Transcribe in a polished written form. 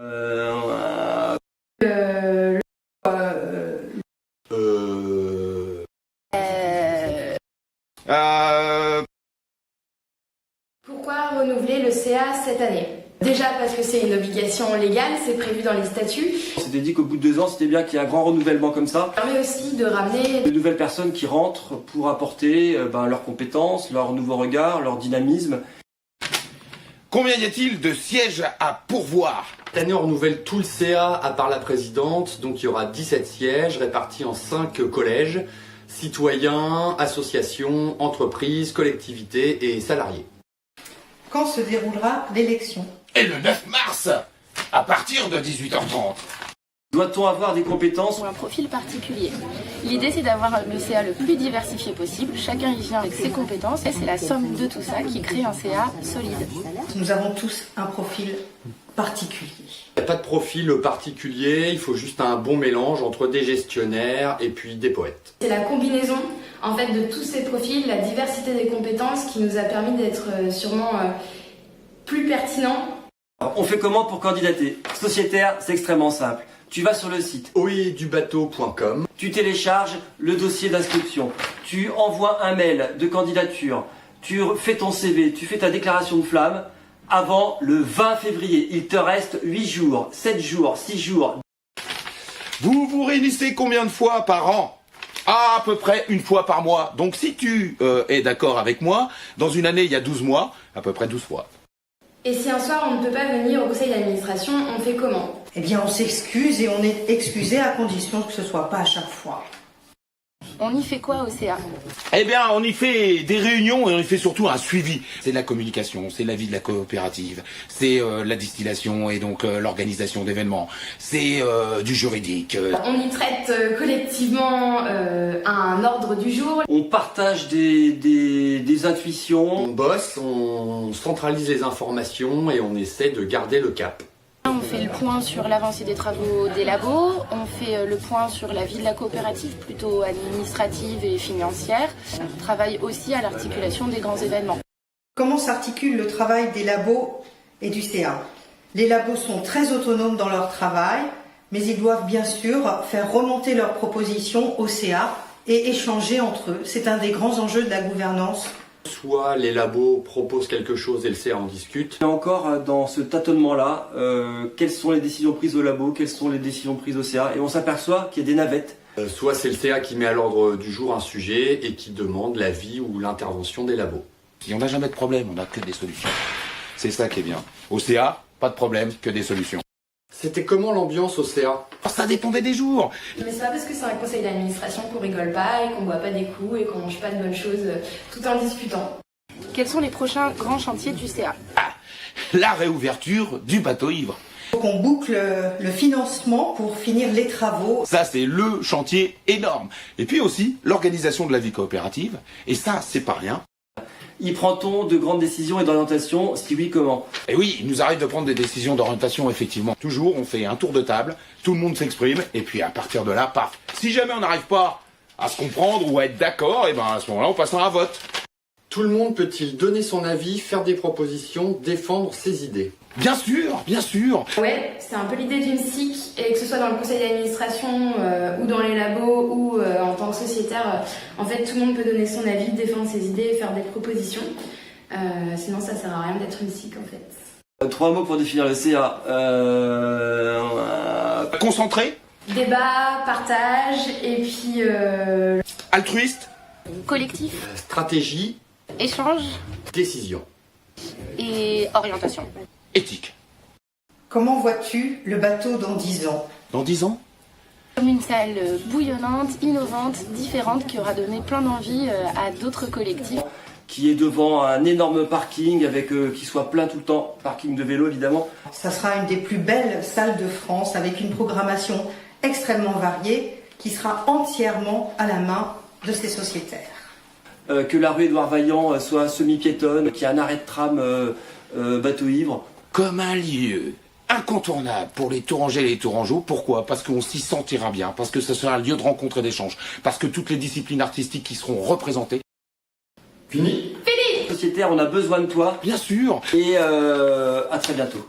Pourquoi renouveler le CA cette année? Déjà parce que c'est une obligation légale, c'est prévu dans les statuts. On s'était dit qu'au bout de 2 ans, c'était bien qu'il y ait un grand renouvellement comme ça. Ça permet aussi de ramener De nouvelles personnes qui rentrent pour apporter leurs compétences, leur nouveau regard, leur dynamisme. Combien y a-t-il de sièges à pourvoir? Cette année, on renouvelle tout le CA à part la présidente, donc il y aura 17 sièges répartis en 5 collèges, citoyens, associations, entreprises, collectivités et salariés. Quand se déroulera l'élection? Et le 9 mars, à partir de 18h30. Doit-on avoir des compétences Ou un profil particulier. L'idée, c'est d'avoir le CA le plus diversifié possible. Chacun y vient avec ses compétences et c'est la somme de tout ça qui crée un CA solide. Nous avons tous un profil particulier. Il n'y a pas de profil particulier, il faut juste un bon mélange entre des gestionnaires et puis des poètes. C'est la combinaison en fait de tous ces profils, la diversité des compétences qui nous a permis d'être sûrement plus pertinents. Alors, on fait comment pour candidater? Sociétaire, c'est extrêmement simple. Tu vas sur le site, oedubateau.com. tu télécharges le dossier d'inscription, tu envoies un mail de candidature, tu fais ton CV, tu fais ta déclaration de flamme avant le 20 février. Il te reste 8 jours, 7 jours, 6 jours. Vous vous réunissez combien de fois par an? À peu près une fois par mois. Donc si tu es d'accord avec moi, dans une année il y a 12 mois, à peu près 12 fois. Et si un soir on ne peut pas venir au conseil d'administration, on fait comment? Eh bien, on s'excuse et on est excusé à condition que ce soit pas à chaque fois. On y fait quoi au CA? Eh bien, on y fait des réunions et on y fait surtout un suivi. C'est de la communication, c'est la vie de la coopérative, c'est la distillation et donc l'organisation d'événements, c'est du juridique. On y traite collectivement un ordre du jour. On partage des intuitions. On bosse, on centralise les informations et on essaie de garder le cap. On fait le point sur l'avancée des travaux des labos, on fait le point sur la vie de la coopérative, plutôt administrative et financière. On travaille aussi à l'articulation des grands événements. Comment s'articule le travail des labos et du CA? Les labos sont très autonomes dans leur travail, mais ils doivent bien sûr faire remonter leurs propositions au CA et échanger entre eux. C'est un des grands enjeux de la gouvernance. Soit les labos proposent quelque chose et le CA en discute. Et encore dans ce tâtonnement-là, quelles sont les décisions prises au labo, quelles sont les décisions prises au CA, et on s'aperçoit qu'il y a des navettes. Soit c'est le CA qui met à l'ordre du jour un sujet et qui demande l'avis ou l'intervention des labos. On n'a jamais de problème, on n'a que des solutions. C'est ça qui est bien. Au CA, pas de problème, que des solutions. C'était comment l'ambiance au CA? Ça dépendait des jours. Mais c'est pas parce que c'est un conseil d'administration qu'on rigole pas et qu'on boit pas des coups et qu'on mange pas de bonnes choses tout en discutant. Quels sont les prochains grands chantiers du CA? La réouverture du bateau ivre. Il faut qu'on boucle le financement pour finir les travaux. Ça, c'est le chantier énorme. Et puis aussi, l'organisation de la vie coopérative. Et ça, c'est pas rien. Y prend-on de grandes décisions et d'orientation? Si oui, comment? Et oui, il nous arrive de prendre des décisions d'orientation, effectivement. Toujours, on fait un tour de table, tout le monde s'exprime, et puis à partir de là, paf. Si jamais on n'arrive pas à se comprendre ou à être d'accord, et ben à ce moment-là, on passera à un vote. Tout le monde peut-il donner son avis, faire des propositions, défendre ses idées? Bien sûr, bien sûr. Ouais, c'est un peu l'idée d'une SIC, et que ce soit dans le conseil d'administration ou dans les labos ou en tant que sociétaire, en fait tout le monde peut donner son avis, défendre ses idées et faire des propositions. Sinon ça sert à rien d'être une SIC en fait. 3 mots pour définir le CA. Concentré, Débat, partage et puis... altruiste, Collectif, Stratégie, échange décision. et orientation. éthique. Comment vois-tu le bateau dans 10 ans? Dans 10 ans, Comme une salle bouillonnante, innovante, différente, qui aura donné plein d'envie à d'autres collectifs. Qui est devant un énorme parking avec qui soit plein tout le temps, parking de vélo évidemment. Ça sera une des plus belles salles de France avec une programmation extrêmement variée qui sera entièrement à la main de ces sociétaires. Que la rue Édouard Vaillant soit semi-piétonne, qu'il y ait un arrêt de tram bateau ivre. comme un lieu incontournable pour les Tourangais et les Tourangeaux. Pourquoi? Parce qu'on s'y sentira bien, parce que ce sera un lieu de rencontre et d'échange, parce que toutes les disciplines artistiques qui seront représentées. Fini? Sociétaire, on a besoin de toi. Bien sûr. Et à très bientôt.